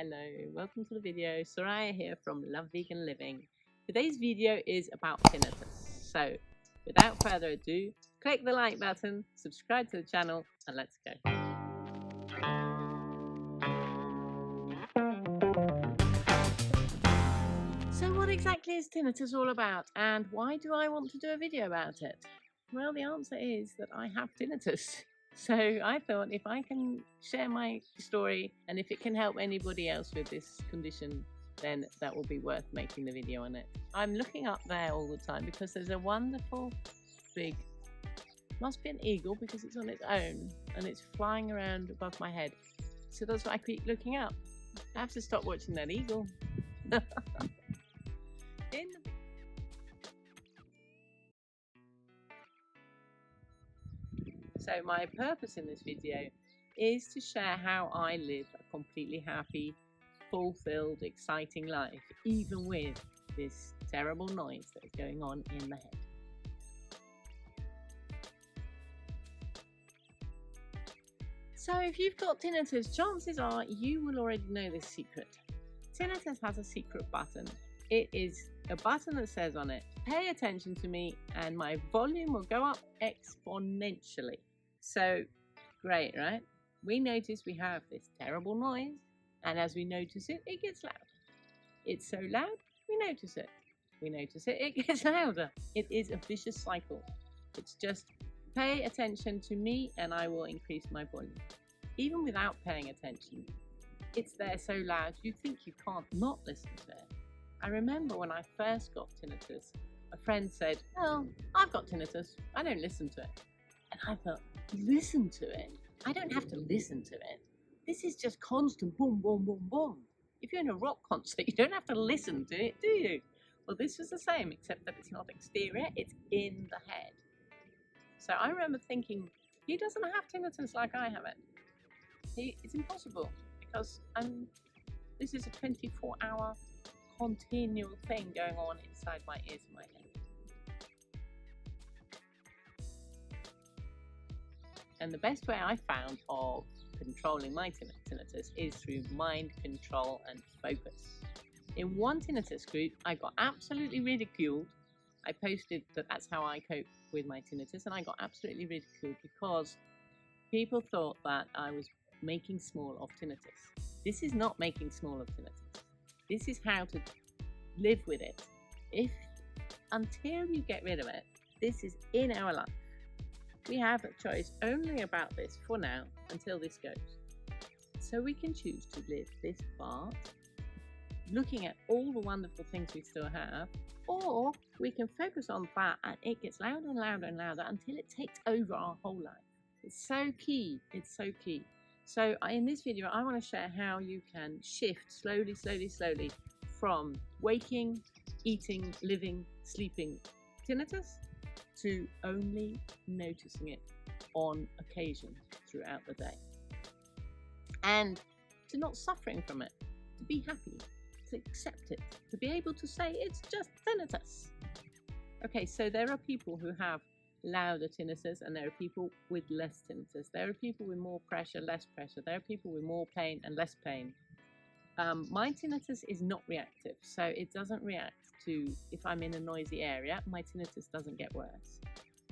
Hello, welcome to the video. Soraya here from Love Vegan Living. Today's video is about tinnitus. So without further ado, click the like button, subscribe to the channel, and let's go. So what exactly is tinnitus all about, and why do I want to do a video about it? Well, the answer is that I have tinnitus. So I thought if I can share my story and if it can help anybody else with this condition, then that will be worth making the video on it. I'm looking up there all the time because there's a wonderful big, must be an eagle because it's on its own and it's flying around above my head. So that's why I keep looking up. I have to stop watching that eagle. So my purpose in this video is to share how I live a completely happy, fulfilled, exciting life, even with this terrible noise that is going on in the head. So if you've got tinnitus, chances are you will already know this secret. Tinnitus has a secret button. It is a button that says on it, pay attention to me and my volume will go up exponentially. So great, right? We notice we have this terrible noise, and as we notice it, it gets louder. It's so loud, we notice it. We notice it, it gets louder. It is a vicious cycle. It's just pay attention to me and I will increase my volume. Even without paying attention, it's there so loud you think you can't not listen to it. I remember when I first got tinnitus, a friend said, "Oh, I've got tinnitus, I don't listen to it." And I thought, listen to it? I don't have to listen to it. This is just constant boom, boom, boom, boom. If you're in a rock concert, you don't have to listen to it, do you? Well, this was the same, except that it's not exterior, it's in the head. So I remember thinking, he doesn't have tinnitus like I have it. It's impossible, because this is a 24-hour continual thing going on inside my ears and my head. And the best way I found of controlling my tinnitus is through mind control and focus. In one tinnitus group, I got absolutely ridiculed. I posted that that's how I cope with my tinnitus, and I got absolutely ridiculed because people thought that I was making small of tinnitus. This is not making small of tinnitus. This is how to live with it. Until you get rid of it, this is in our life. We have a choice only about this for now until this goes. So we can choose to live this part, looking at all the wonderful things we still have, or we can focus on that and it gets louder and louder and louder until it takes over our whole life. It's so key. It's so key. So in this video, I want to share how you can shift slowly, slowly, slowly from waking, eating, living, sleeping tinnitus to only noticing it on occasion throughout the day, and to not suffering from it, to be happy, to accept it, to be able to say it's just tinnitus. Okay, so there are people who have louder tinnitus and there are people with less tinnitus. There are people with more pressure, less pressure. There are people with more pain and less pain. My tinnitus is not reactive, so it doesn't react to if I'm in a noisy area. My tinnitus doesn't get worse,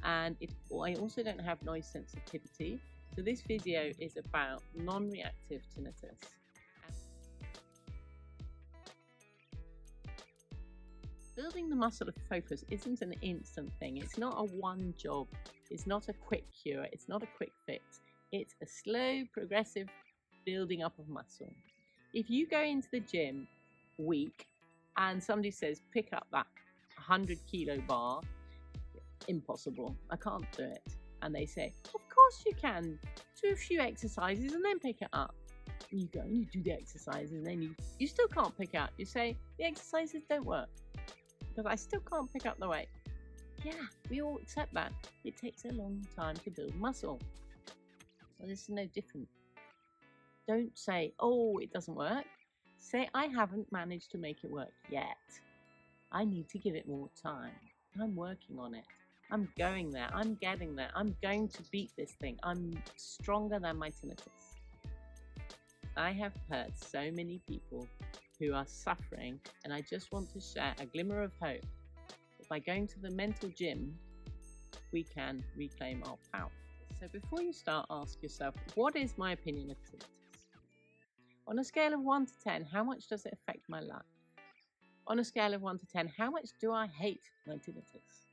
and I also don't have noise sensitivity. So this video is about non-reactive tinnitus. Building the muscle of focus isn't an instant thing. It's not a one job. It's not a quick cure. It's not a quick fix. It's a slow, progressive building up of muscle. If you go into the gym weak and somebody says, pick up that 100-kilo bar, impossible, I can't do it. And they say, of course you can. Do a few exercises and then pick it up. And you go and you do the exercises and then you still can't pick up. You say, the exercises don't work because I still can't pick up the weight. Yeah, we all accept that. It takes a long time to build muscle. So this is no different. Don't say, oh, it doesn't work. Say, I haven't managed to make it work yet. I need to give it more time. I'm working on it. I'm going there. I'm getting there. I'm going to beat this thing. I'm stronger than my tinnitus. I have heard so many people who are suffering, and I just want to share a glimmer of hope that by going to the mental gym, we can reclaim our power. So before you start, ask yourself, what is my opinion of tinnitus? On a scale of 1 to 10, how much does it affect my life? On a scale of 1 to 10, how much do I hate my tinnitus?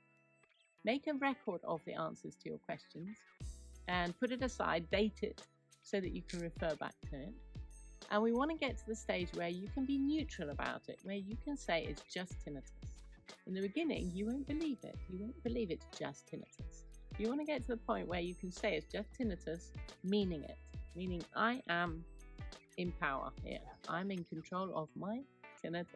Make a record of the answers to your questions and put it aside, date it so that you can refer back to it. And we want to get to the stage where you can be neutral about it, where you can say it's just tinnitus. In the beginning, you won't believe it. You won't believe it's just tinnitus. You want to get to the point where you can say it's just tinnitus, meaning it. Meaning I am in power here. I'm in control of my tinnitus.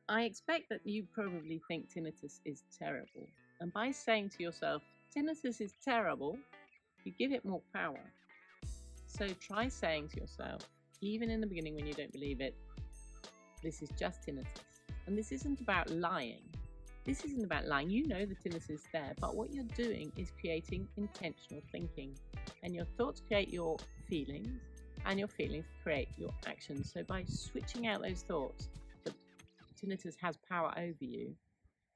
I expect that you probably think tinnitus is terrible. And by saying to yourself, tinnitus is terrible, you give it more power. So try saying to yourself, even in the beginning when you don't believe it, this is just tinnitus. And this isn't about lying. This isn't about lying. You know the tinnitus is there, but what you're doing is creating intentional thinking. And your thoughts create your feelings, and your feelings create your actions. So by switching out those thoughts that tinnitus has power over you,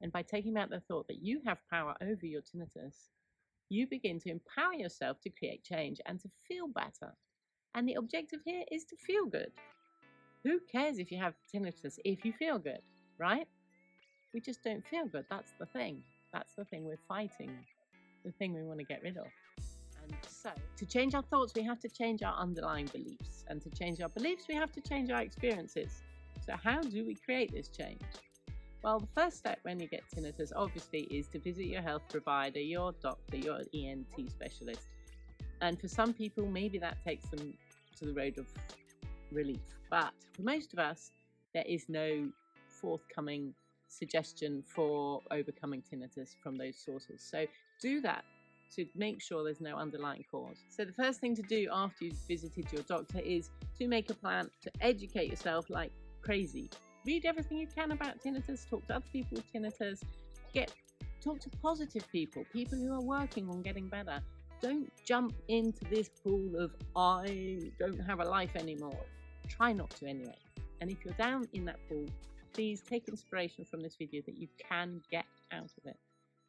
and by taking out the thought that you have power over your tinnitus, you begin to empower yourself to create change and to feel better. And the objective here is to feel good. Who cares if you have tinnitus if you feel good, right? We just don't feel good. That's the thing. That's the thing we're fighting, the thing we want to get rid of. And so, to change our thoughts, we have to change our underlying beliefs. And to change our beliefs, we have to change our experiences. So how do we create this change? Well, the first step when you get tinnitus, obviously, is to visit your health provider, your doctor, your ENT specialist. And for some people, maybe that takes them to the road of relief. But for most of us, there is no forthcoming suggestion for overcoming tinnitus from those sources. So do that to make sure there's no underlying cause. So the first thing to do after you've visited your doctor is to make a plan to educate yourself like crazy. Read everything you can about tinnitus, talk to other people with tinnitus, talk to positive people, people who are working on getting better. Don't jump into this pool of I don't have a life anymore. Try not to anyway. And if you're down in that pool, please take inspiration from this video that you can get out of it.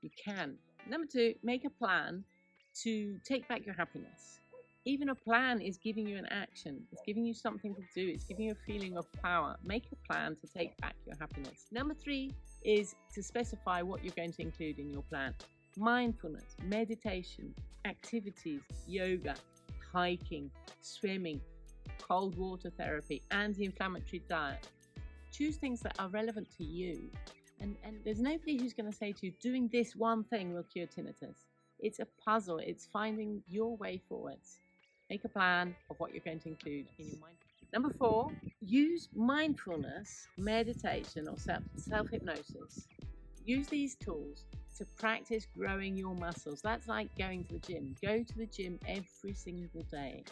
You can. Number 2, make a plan to take back your happiness. Even a plan is giving you an action. It's giving you something to do. It's giving you a feeling of power. Make a plan to take back your happiness. Number 3 is to specify what you're going to include in your plan. Mindfulness, meditation, activities, yoga, hiking, swimming, cold water therapy, anti-inflammatory diet. Choose things that are relevant to you. And there's nobody who's going to say to you, doing this one thing will cure tinnitus. It's a puzzle. It's finding your way forwards. Make a plan of what you're going to include in your mind. Number 4, use mindfulness, meditation, or self-hypnosis. Use these tools to practice growing your muscles. That's like going to the gym. Go to the gym every single day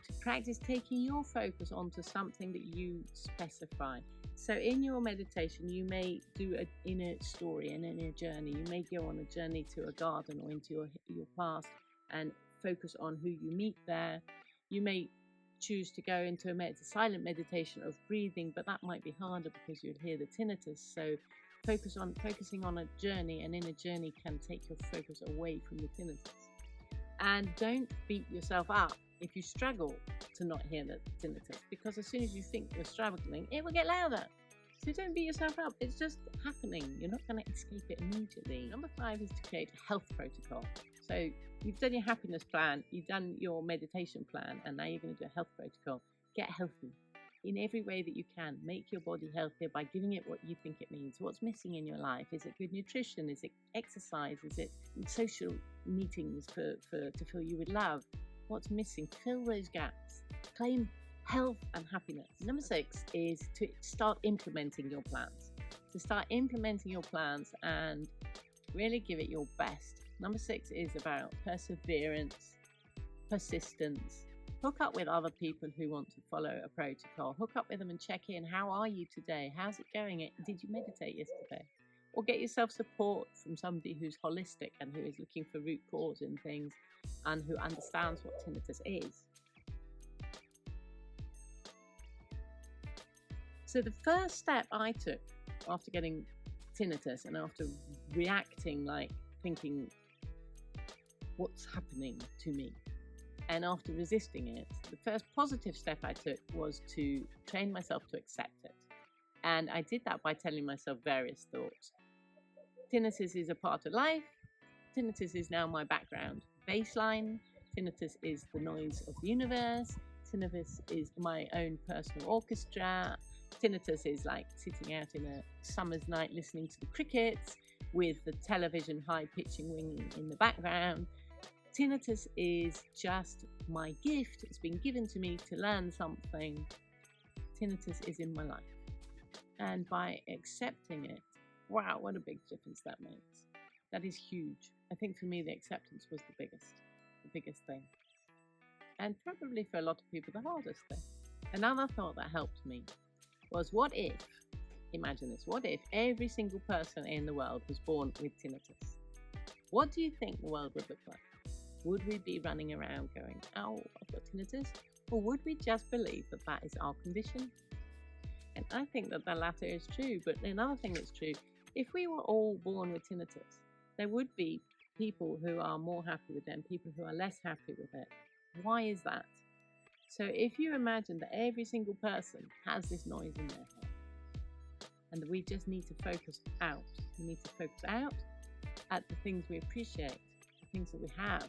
to practice taking your focus onto something that you specify. So in your meditation, you may do an inner story, an inner journey. You may go on a journey to a garden or into your past and focus on who you meet there. You may choose to go into a silent meditation of breathing, but that might be harder because you'll hear the tinnitus. So focusing on a journey, and in a journey can take your focus away from the tinnitus. And don't beat yourself up if you struggle to not hear the tinnitus, because as soon as you think you're struggling, it will get louder. So don't beat yourself up. It's just happening. You're not going to escape it immediately. Number 5 is to create a health protocol. So you've done your happiness plan, you've done your meditation plan, and now you're going to do a health protocol. Get healthy in every way that you can. Make your body healthier by giving it what you think it needs. What's missing in your life? Is it good nutrition? Is it exercise? Is it social meetings to fill you with love? What's missing? Fill those gaps. Claim health and happiness. Number 6 is to start implementing your plans. To start implementing your plans and really give it your best. Number 6 is about perseverance, persistence. Hook up with other people who want to follow a protocol. Hook up with them and check in. How are you today? How's it going? Did you meditate yesterday? Or get yourself support from somebody who's holistic and who is looking for root cause in things and who understands what tinnitus is. So the first step I took after getting tinnitus and after reacting, like thinking, what's happening to me? And after resisting it, the first positive step I took was to train myself to accept it. And I did that by telling myself various thoughts. Tinnitus is a part of life. Tinnitus is now my background baseline. Tinnitus is the noise of the universe. Tinnitus is my own personal orchestra. Tinnitus is like sitting out in a summer's night listening to the crickets with the television high-pitching ringing in the background. Tinnitus is just my gift. It's been given to me to learn something. Tinnitus is in my life. And by accepting it, wow, what a big difference that makes. That is huge. I think for me, the acceptance was the biggest thing. And probably for a lot of people, the hardest thing. Another thought that helped me was, what if, imagine this, what if every single person in the world was born with tinnitus? What do you think the world would look like? Would we be running around going, oh, I've got tinnitus? Or would we just believe that that is our condition? And I think that the latter is true. But another thing that's true, if we were all born with tinnitus, there would be people who are more happy with it and people who are less happy with it. Why is that? So if you imagine that every single person has this noise in their head, and that we just need to focus out. We need to focus out at the things we appreciate, the things that we have,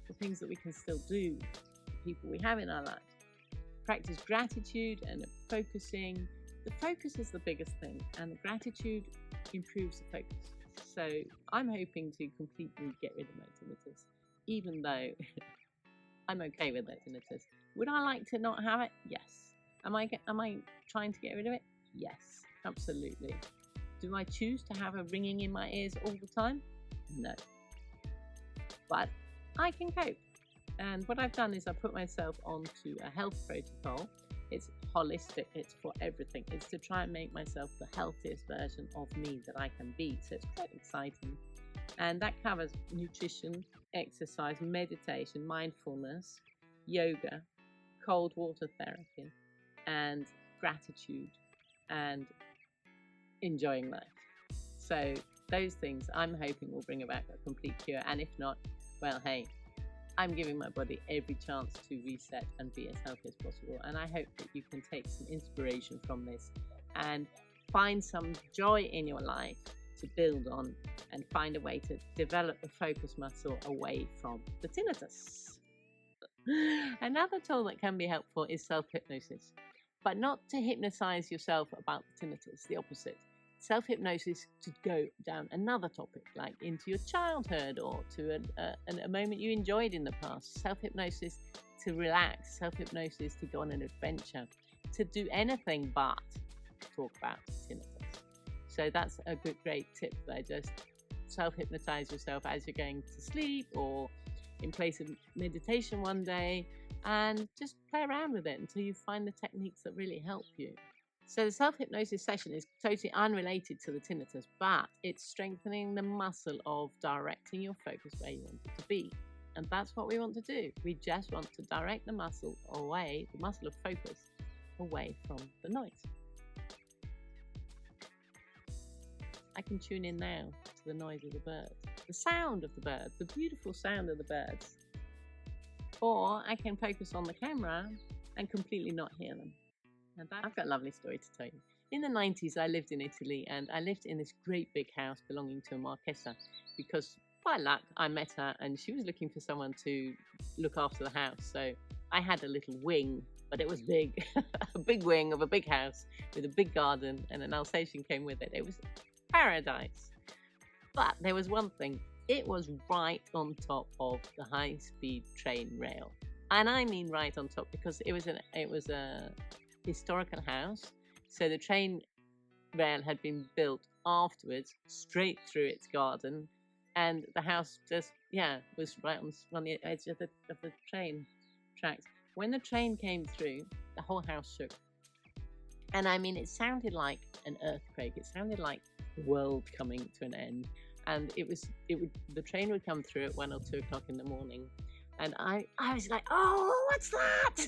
the things that we can still do, the people we have in our lives. Practice gratitude and focusing. The focus is the biggest thing, and the gratitude improves the focus. So I'm hoping to completely get rid of my tinnitus, even though I'm okay with that tinnitus. Would I like to not have it? Yes. Am I trying to get rid of it? Yes, absolutely. Do I choose to have a ringing in my ears all the time? No. But I can cope. And what I've done is I put myself onto a health protocol. It's holistic, it's for everything. It's to try and make myself the healthiest version of me that I can be. So it's quite exciting. And that covers nutrition, exercise, meditation, mindfulness, yoga, cold water therapy, and gratitude, and enjoying life. So those things I'm hoping will bring about a complete cure. And if not, well, hey, I'm giving my body every chance to reset and be as healthy as possible. And I hope that you can take some inspiration from this and find some joy in your life to build on and find a way to develop the focus muscle away from the tinnitus. Another tool that can be helpful is self-hypnosis, but not to hypnotize yourself about the tinnitus, the opposite. Self-hypnosis to go down another topic, like into your childhood or to a moment you enjoyed in the past. Self-hypnosis to relax, self-hypnosis to go on an adventure, to do anything but talk about tinnitus. So that's a great tip there. Just self-hypnotize yourself as you're going to sleep or in place of meditation one day, and just play around with it until you find the techniques that really help you. So the self-hypnosis session is totally unrelated to the tinnitus, but it's strengthening the muscle of directing your focus where you want it to be. And that's what we want to do. We just want to direct the muscle away, the muscle of focus, away from the noise. I can tune in now to the noise of the birds, the sound of the birds, the beautiful sound of the birds. Or I can focus on the camera and completely not hear them. And I've got a lovely story to tell you. In the 90s, I lived in Italy, and I lived in this great big house belonging to a marchesa because, by luck, I met her and she was looking for someone to look after the house. So I had a little wing, but it was big, a big wing of a big house with a big garden, and an Alsatian came with it. It was paradise. But there was one thing. It was right on top of the high-speed train rail. And I mean right on top, because it was a historical house, so the train rail had been built afterwards straight through its garden, and the house just was right on the edge of the train tracks. When the train came through, the whole house shook, and I mean it sounded like an earthquake. It sounded like the world coming to an end, and the train would come through at 1 or 2 o'clock in the morning. And I was like, oh, what's that?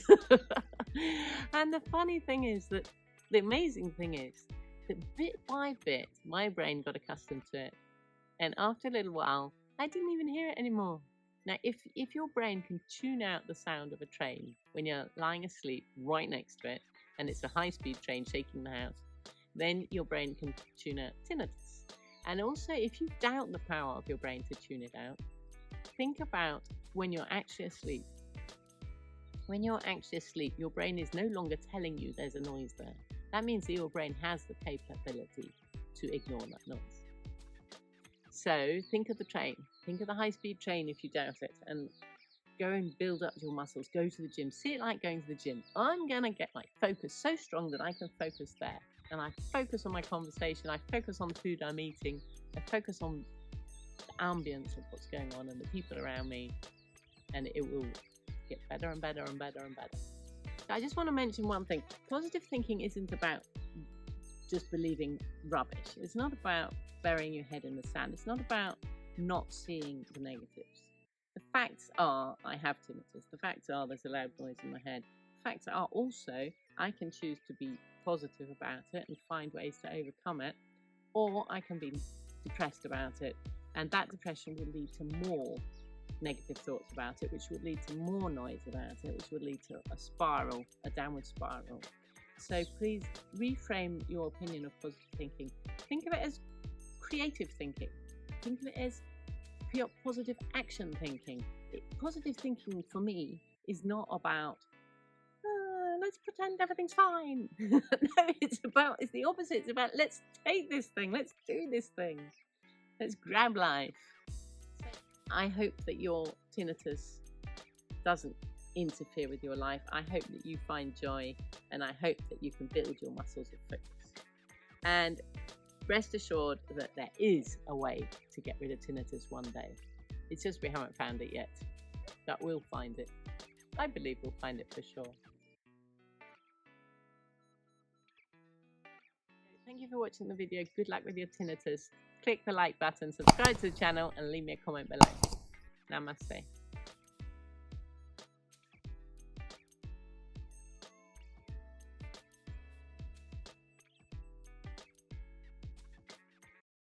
And the funny thing is that the amazing thing is that bit by bit, my brain got accustomed to it. And after a little while, I didn't even hear it anymore. Now, if your brain can tune out the sound of a train when you're lying asleep right next to it, and it's a high-speed train shaking the house, then your brain can tune out tinnitus. And also, if you doubt the power of your brain to tune it out, think about when you're actually asleep. When you're actually asleep, your brain is no longer telling you there's a noise there. That means that your brain has the capability to ignore that noise. So think of the train. Think of the high-speed train if you doubt it, and go and build up your muscles. Go to the gym. See it like going to the gym. I'm going to get my focus so strong that I can focus there. And I focus on my conversation. I focus on the food I'm eating. I focus on the ambience of what's going on and the people around me. And it will get better and better and better and better. So I just want to mention one thing. Positive thinking isn't about just believing rubbish. It's not about burying your head in the sand. It's not about not seeing the negatives. The facts are I have tinnitus. The facts are there's a loud noise in my head. The facts are also I can choose to be positive about it and find ways to overcome it, or I can be depressed about it, and that depression will lead to more negative thoughts about it, which would lead to more noise about it, which would lead to a spiral, a downward spiral. So please reframe your opinion of positive thinking. Think of it as creative thinking. Think of it as positive action thinking. Positive thinking for me is not about let's pretend everything's fine. No, it's the opposite. It's about let's take this thing, let's do this thing, let's grab life. I hope that your tinnitus doesn't interfere with your life. I hope that you find joy, and I hope that you can build your muscles of focus. And rest assured that there is a way to get rid of tinnitus one day. It's just we haven't found it yet, but we'll find it. I believe we'll find it for sure. Thank you for watching the video. Good luck with your tinnitus. Click the like button, subscribe to the channel, and leave me a comment below. Namaste.